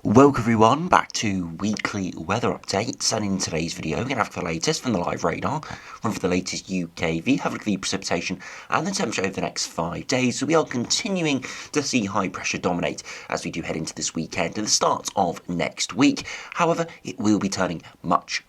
Welcome everyone back to weekly weather updates, and in today's video we're going to have the latest from the live radar, run for the latest UKV, have a look at the precipitation and the temperature over the next 5 days. So we are continuing to see high pressure dominate as we do head into this weekend and the start of next week. However, it will be turning much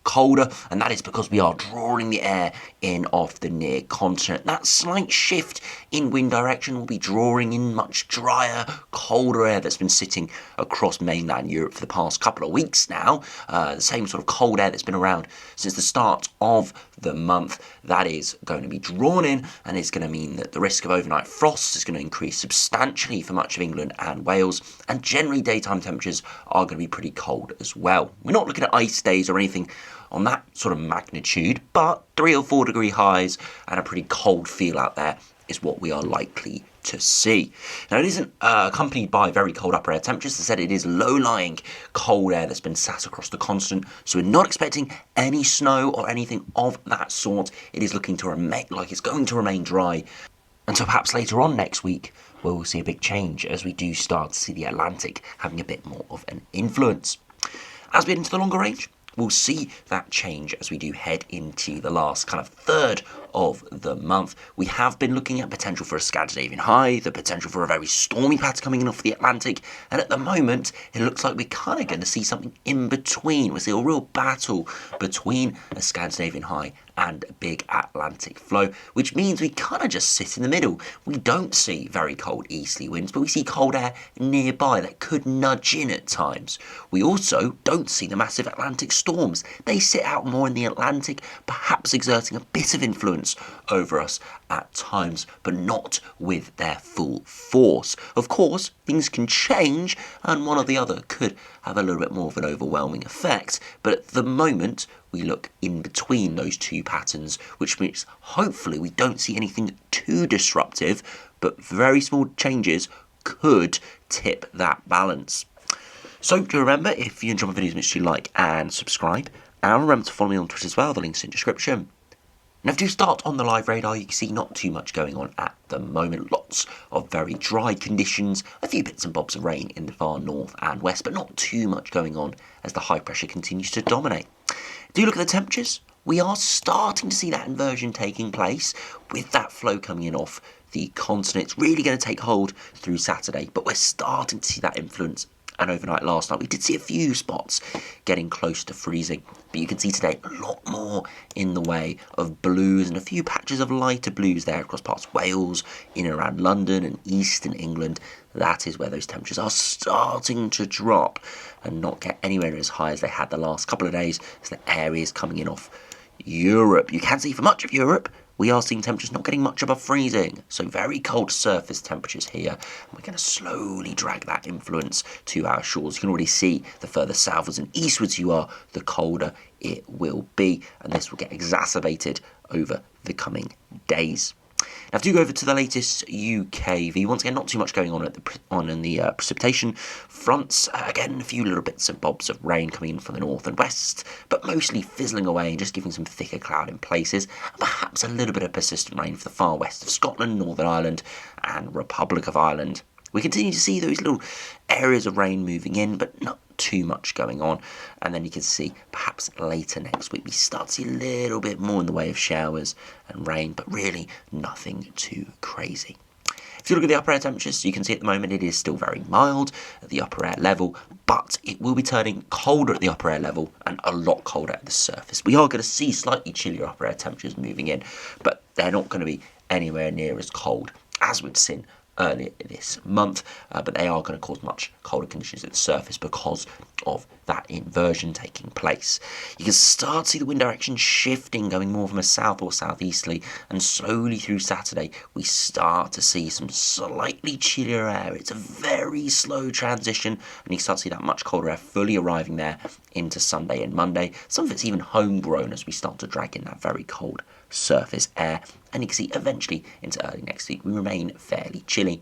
colder, and that is because we are drawing the air in off the near continent. That slight shift in wind direction will be drawing in much drier, colder air that's been sitting across mainland Europe for the past couple of weeks now. The same sort of cold air that's been around since the start of the month, that is going to be drawn in, and it's going to mean that the risk of overnight frost is going to increase substantially for much of England and Wales, and generally daytime temperatures are going to be pretty cold as well. We're not looking at ice days or anything on that sort of magnitude, but 3 or 4 degree highs and a pretty cold feel out there is what we are likely to see. Now, it isn't accompanied by very cold upper air temperatures. As I said, it is low-lying cold air that's been sat across the continent, so we're not expecting any snow or anything of that sort. It is looking to remain like it's going to remain dry until perhaps later on next week, where we'll see a big change as we do start to see the Atlantic having a bit more of an influence. As we head into the longer range, we'll see that change as we do head into the last kind of third of the month. We have been looking at potential for a Scandinavian high, the potential for a very stormy pattern coming in off the Atlantic, and at the moment it looks like we're kind of going to see something in between. We'll see a real battle between a Scandinavian high and a big Atlantic flow, which means we kind of just sit in the middle. We don't see very cold easterly winds, but we see cold air nearby that could nudge in at times. We also don't see the massive Atlantic storms. They sit out more in the Atlantic, perhaps exerting a bit of influence over us at times, but not with their full force. Of course, things can change, and one or the other could have a little bit more of an overwhelming effect, but at the moment we look in between those two patterns, which means hopefully we don't see anything too disruptive, but very small changes could tip that balance. So do remember, if you enjoy my videos, make sure you like and subscribe, and remember to follow me on Twitter as well, the link's in the description. Now, if you start on the live radar, you can see not too much going on at the moment. Lots of very dry conditions, a few bits and bobs of rain in the far north and west, but not too much going on as the high pressure continues to dominate. Do you look at the temperatures? We are starting to see that inversion taking place with that flow coming in off the continent. It's really going to take hold through Saturday, but we're starting to see that influence. And overnight last night, we did see a few spots getting close to freezing. But you can see today a lot more in the way of blues and a few patches of lighter blues there across parts of Wales, in and around London and eastern England. That is where those temperatures are starting to drop and not get anywhere near as high as they had the last couple of days as the air is coming in off Europe. You can see for much of Europe, we are seeing temperatures not getting much above freezing, so very cold surface temperatures here. And we're going to slowly drag that influence to our shores. You can already see the further southwards and eastwards you are, the colder it will be, and this will get exacerbated over the coming days. Now, if you go over to the latest UKV, once again, not too much going on in the precipitation fronts. Again, a few little bits and bobs of rain coming in from the north and west, but mostly fizzling away and just giving some thicker cloud in places. And perhaps a little bit of persistent rain for the far west of Scotland, Northern Ireland, and Republic of Ireland. We continue to see those little areas of rain moving in, but not too much going on. And then you can see perhaps later next week we start to see a little bit more in the way of showers and rain, but really nothing too crazy. If you look at the upper air temperatures, you can see at the moment it is still very mild at the upper air level, but it will be turning colder at the upper air level and a lot colder at the surface. We are going to see slightly chillier upper air temperatures moving in, but they're not going to be anywhere near as cold as we'd seen earlier this month, but they are going to cause much colder conditions at the surface because of that inversion taking place. You can start to see the wind direction shifting, going more from a south or southeasterly, and slowly through Saturday we start to see some slightly chillier air. It's a very slow transition, and you start to see that much colder air fully arriving there into Sunday and Monday. Some of it's even homegrown as we start to drag in that very cold surface air, and you can see eventually into early next week we remain fairly chilly.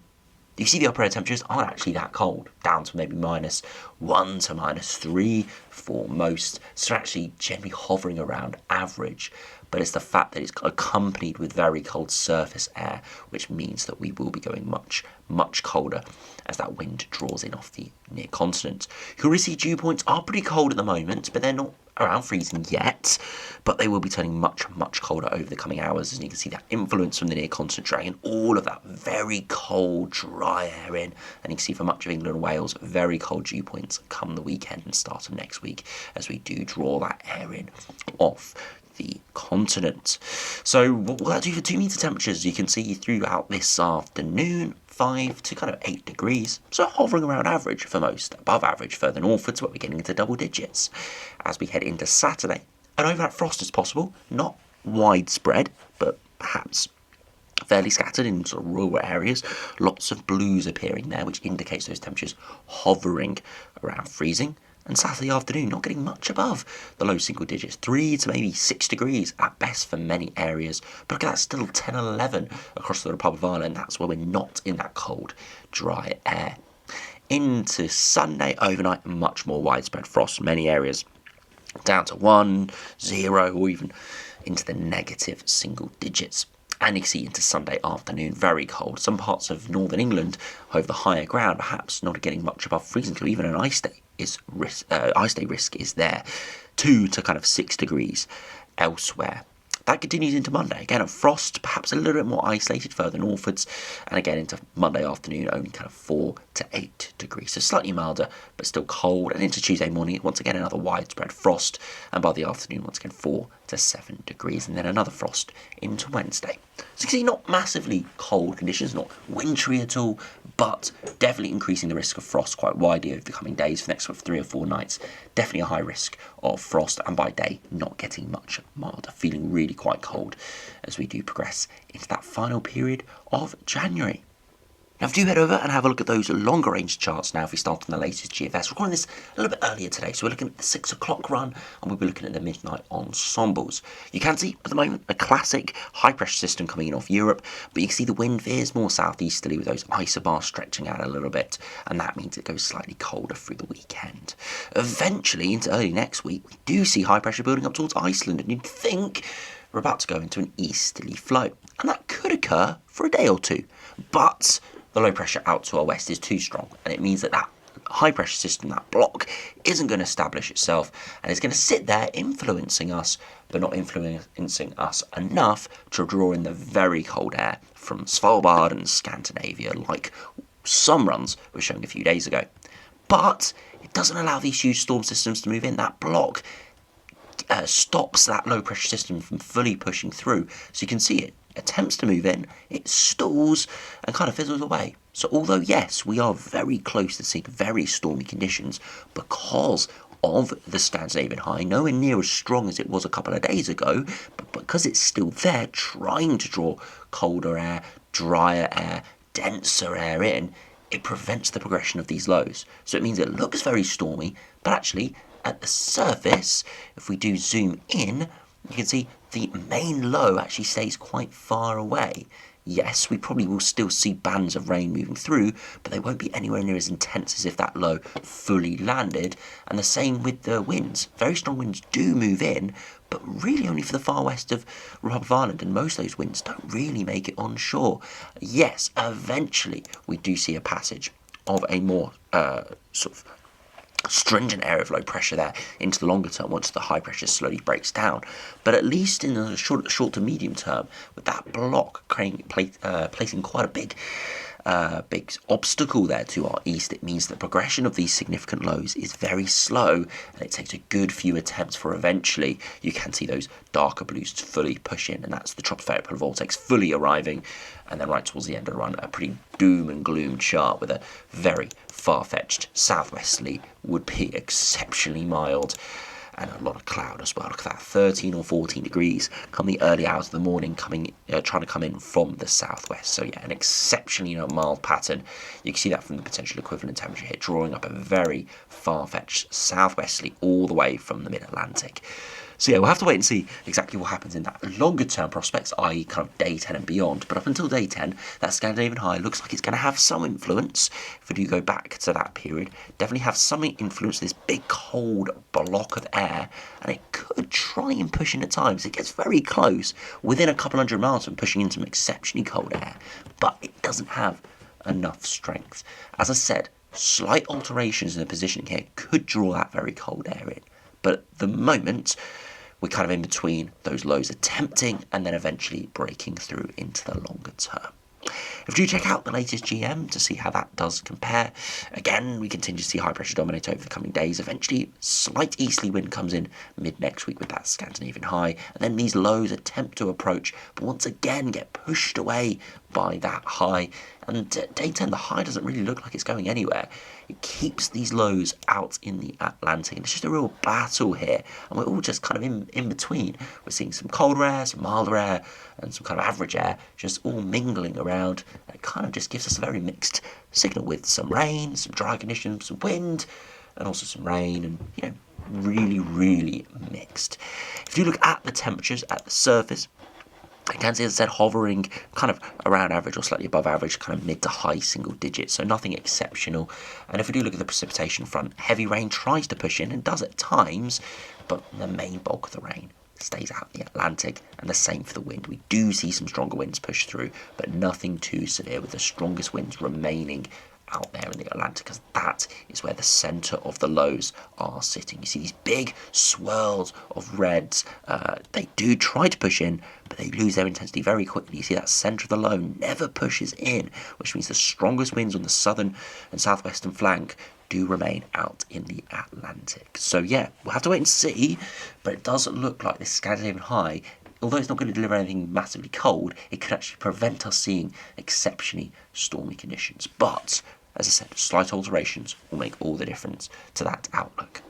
You see the upper air temperatures aren't actually that cold, down to maybe -1 to -3 for most, so actually generally hovering around average. but it's the fact that it's accompanied with very cold surface air, which means that we will be going much, much colder as that wind draws in off the near continent. You can already see dew points are pretty cold at the moment, but they're not around freezing yet, but they will be turning much, much colder over the coming hours, and you can see that influence from the near continent dragging all of that very cold, dry air in, and you can see for much of England and Wales, very cold dew points come the weekend and start of next week as we do draw that air in off the continent. So what will that do for 2 metre temperatures? You can see throughout this afternoon, 5 to kind of 8 degrees, so hovering around average for most, above average further northwards, but we're getting into double digits as we head into Saturday. And overnight frost is possible, not widespread, but perhaps fairly scattered in sort of rural areas. Lots of blues appearing there, which indicates those temperatures hovering around freezing. And Saturday afternoon, not getting much above the low single digits, 3 to maybe 6 degrees at best for many areas. But look at that, still 10 and 11 across the Republic of Ireland. That's where we're not in that cold, dry air. Into Sunday overnight, much more widespread frost in many areas, down to 1, 0, or even into the negative single digits. And you can see into Sunday afternoon, very cold. Some parts of northern England, over the higher ground, perhaps not getting much above freezing, so even an ice day risk is there. 2 to kind of 6 degrees elsewhere. That continues into Monday. Again, a frost, perhaps a little bit more isolated further northwards. And again, into Monday afternoon, only kind of 4 to 8 degrees. So slightly milder, but still cold. And into Tuesday morning, once again, another widespread frost. And by the afternoon, once again, 4 to 7 degrees. And then another frost into Wednesday. So you can see not massively cold conditions, not wintry at all, but definitely increasing the risk of frost quite widely over the coming days. For the next 3 or 4 nights, definitely a high risk of frost, and by day, not getting much milder, feeling really quite cold as we do progress into that final period of January. Now, if you head over and have a look at those longer range charts now, if we start on the latest GFS, we're recording this a little bit earlier today, so we're looking at the 6 o'clock run, and we'll be looking at the midnight ensembles. You can see, at the moment, a classic high-pressure system coming in off Europe, but you can see the wind veers more southeasterly with those isobars stretching out a little bit, and that means it goes slightly colder through the weekend. Eventually, into early next week, we do see high pressure building up towards Iceland, and you'd think we're about to go into an easterly flow, and that could occur for a day or two, but the low pressure out to our west is too strong, and it means that that high pressure system, that block, isn't going to establish itself, and it's going to sit there influencing us, but not influencing us enough to draw in the very cold air from Svalbard and Scandinavia, like some runs were showing a few days ago. But it doesn't allow these huge storm systems to move in. That block stops that low pressure system from fully pushing through, so you can see it attempts to move in, it stalls and kind of fizzles away. So although yes, we are very close to seeing very stormy conditions because of the Scandinavian high, nowhere near as strong as it was a couple of days ago, but because it's still there trying to draw colder air, drier air, denser air in, it prevents the progression of these lows. So it means it looks very stormy, but actually at the surface, if we do zoom in, you can see the main low actually stays quite far away. Yes, we probably will still see bands of rain moving through, but they won't be anywhere near as intense as if that low fully landed. And the same with the winds. Very strong winds do move in, but really only for the far west of Republic of Ireland, and most of those winds don't really make it onshore. Yes, eventually we do see a passage of a more sort of stringent area of low pressure there into the longer term once the high pressure slowly breaks down. But at least in the short to medium term, with that block placing quite a big obstacle there to our east, it means the progression of these significant lows is very slow, and it takes a good few attempts for eventually you can see those darker blues fully push in, and that's the tropospheric polar vortex fully arriving, and then right towards the end of the run, a pretty doom and gloom chart with a very far-fetched southwesterly would be exceptionally mild, and a lot of cloud as well. Look at that, 13 or 14 degrees come the early hours of the morning, trying to come in from the southwest. So yeah, an exceptionally mild pattern. You can see that from the potential equivalent temperature here, drawing up a very far-fetched southwesterly all the way from the mid-Atlantic. So yeah, we'll have to wait and see exactly what happens in that longer term prospects, i.e. kind of day 10 and beyond. But up until day 10, that Scandinavian high looks like it's going to have some influence. If we do go back to that period, definitely have some influence, this big cold block of air, and it could try and push in at times. It gets very close, within a couple hundred miles from pushing into some exceptionally cold air, but it doesn't have enough strength. As I said, slight alterations in the positioning here could draw that very cold air in. But at the moment, we're kind of in between those lows attempting and then eventually breaking through into the longer term. If you check out the latest GM to see how that does compare, again, we continue to see high pressure dominate over the coming days. Eventually, slight easterly wind comes in mid next week with that Scandinavian high, and then these lows attempt to approach, but once again get pushed away by that high. And day 10, the high doesn't really look like it's going anywhere. It keeps these lows out in the Atlantic, and it's just a real battle here, and we're all just kind of in between. We're seeing some colder air, some milder air, and some kind of average air, just all mingling around. And it kind of just gives us a very mixed signal with some rain, some dry conditions, some wind, and also some rain, and really, really mixed. If you look at the temperatures at the surface, I can see, as I said, hovering kind of around average or slightly above average, kind of mid to high single digits, so nothing exceptional. And if we do look at the precipitation front, heavy rain tries to push in and does at times, but the main bulk of the rain stays out in the Atlantic, and the same for the wind. We do see some stronger winds push through, but nothing too severe, with the strongest winds remaining out there in the Atlantic, because that is where the centre of the lows are sitting. You see these big swirls of reds. They do try to push in, but they lose their intensity very quickly. You see that centre of the low never pushes in, which means the strongest winds on the southern and southwestern flank do remain out in the Atlantic. So yeah, we'll have to wait and see, but it does look like this Scandinavian high, although it's not going to deliver anything massively cold, it could actually prevent us seeing exceptionally stormy conditions. But as I said, slight alterations will make all the difference to that outlook.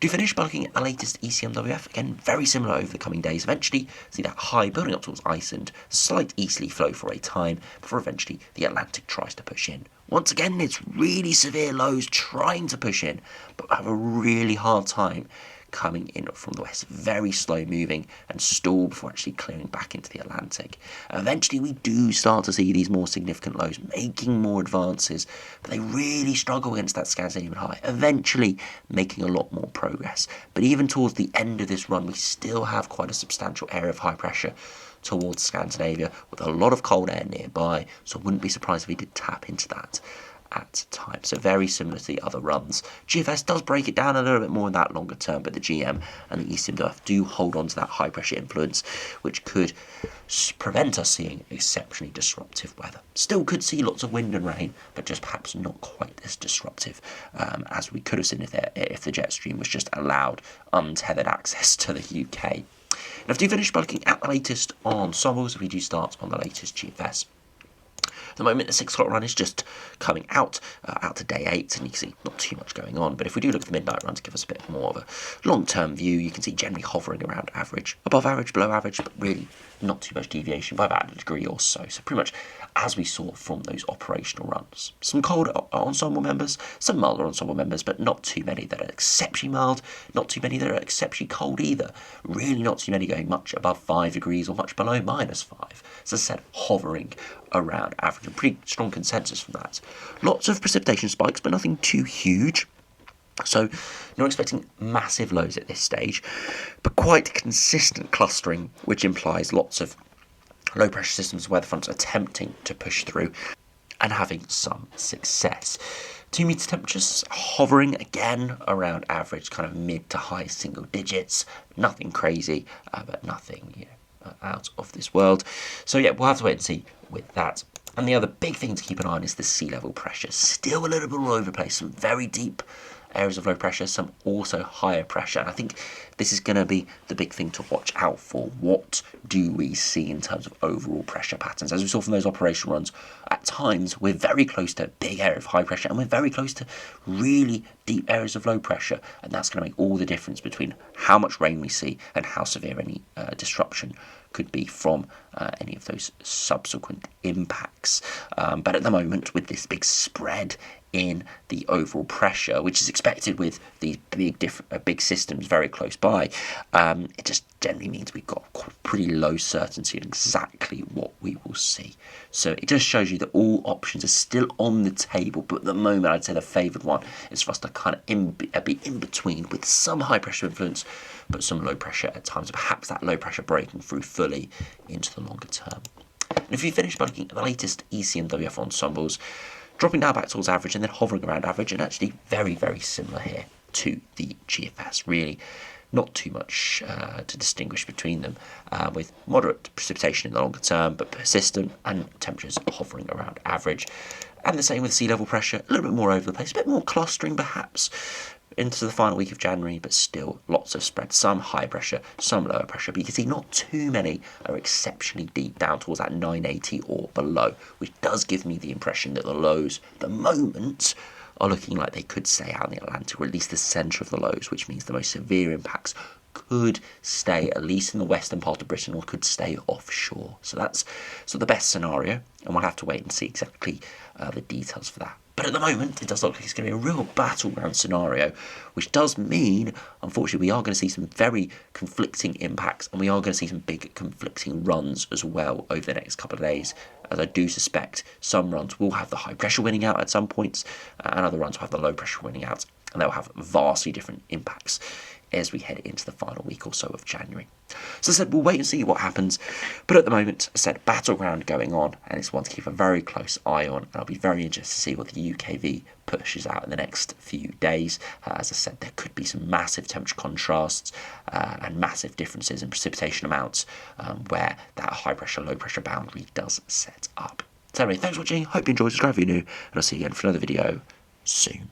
To finish by looking at the latest ECMWF, again, very similar over the coming days. Eventually, see that high building up towards Iceland, slight easterly flow for a time, before eventually the Atlantic tries to push in. Once again, it's really severe lows trying to push in, but have a really hard time coming in from the west, very slow moving and stall before actually clearing back into the Atlantic. Eventually we do start to see these more significant lows making more advances, but they really struggle against that Scandinavian high, eventually making a lot more progress. But even towards the end of this run, we still have quite a substantial area of high pressure towards Scandinavia with a lot of cold air nearby, so I wouldn't be surprised if we did tap into that at times. So very similar to the other runs. GFS does break it down a little bit more in that longer term, but the GM and the ECMWF do hold on to that high pressure influence, which could prevent us seeing exceptionally disruptive weather. Still could see lots of wind and rain, but just perhaps not quite as disruptive as we could have seen if the jet stream was just allowed untethered access to the UK. Now, if you finish by looking at the latest ensembles, if we do start on the latest GFS. At the moment, the 6 o'clock run is just coming out to day 8, and you can see not too much going on. But if we do look at the midnight run to give us a bit more of a long-term view, you can see generally hovering around average, above average, below average, but really not too much deviation by about a degree or so. So pretty much as we saw from those operational runs. Some colder ensemble members, some milder ensemble members, but not too many that are exceptionally mild, not too many that are exceptionally cold either. Really not too many going much above 5 degrees or much below -5. As I said, hovering around average. A pretty strong consensus from that. Lots of precipitation spikes, but nothing too huge. So not expecting massive lows at this stage, but quite consistent clustering, which implies lots of low pressure systems, weather fronts attempting to push through and having some success. 2 meter temperatures hovering again around average, kind of mid to high single digits. Nothing crazy, but nothing out of this world. So yeah, we'll have to wait and see with that. And the other big thing to keep an eye on is the sea level pressure. Still a little bit all over the place. Some very deep areas of low pressure, some also higher pressure. And I think this is going to be the big thing to watch out for. What do we see in terms of overall pressure patterns? As we saw from those operational runs, at times we're very close to a big area of high pressure and we're very close to really deep areas of low pressure. And that's going to make all the difference between how much rain we see and how severe any disruption could be from any of those subsequent impacts. But at the moment, with this big spread in the overall pressure, which is expected with these big systems very close by. It just generally means we've got pretty low certainty on exactly what we will see. So it just shows you that all options are still on the table, but at the moment I'd say the favoured one is for us to kind of be in between, with some high pressure influence but some low pressure at times, perhaps that low pressure breaking through fully into the longer term. And if you finish by looking at the latest ECMWF ensembles, dropping down back towards average and then hovering around average, and actually very, very similar here to the GFS. Really not too much to distinguish between them, with moderate precipitation in the longer term, but persistent, and temperatures hovering around average. And the same with sea level pressure, a little bit more over the place, a bit more clustering perhaps into the final week of January, but still lots of spread, some high pressure, some lower pressure, but you can see not too many are exceptionally deep down towards that 980 or below, which does give me the impression that the lows at the moment are looking like they could stay out in the Atlantic, or at least the centre of the lows, which means the most severe impacts could stay at least in the western part of Britain, or could stay offshore. So that's the best scenario, and we'll have to wait and see exactly the details for that. But at the moment, it does look like it's going to be a real battleground scenario, which does mean, unfortunately, we are going to see some very conflicting impacts, and we are going to see some big conflicting runs as well over the next couple of days, as I do suspect some runs will have the high pressure winning out at some points, and other runs will have the low pressure winning out, and they'll have vastly different impacts as we head into the final week or so of January. So as I said, we'll wait and see what happens, but at the moment, as I said, battleground going on, and it's one to keep a very close eye on, and I'll be very interested to see what the UKV pushes out in the next few days. As I said, there could be some massive temperature contrasts and massive differences in precipitation amounts where that high pressure, low pressure boundary does set up. So anyway, thanks for watching, hope you enjoyed, subscribe if you're new, and I'll see you again for another video soon.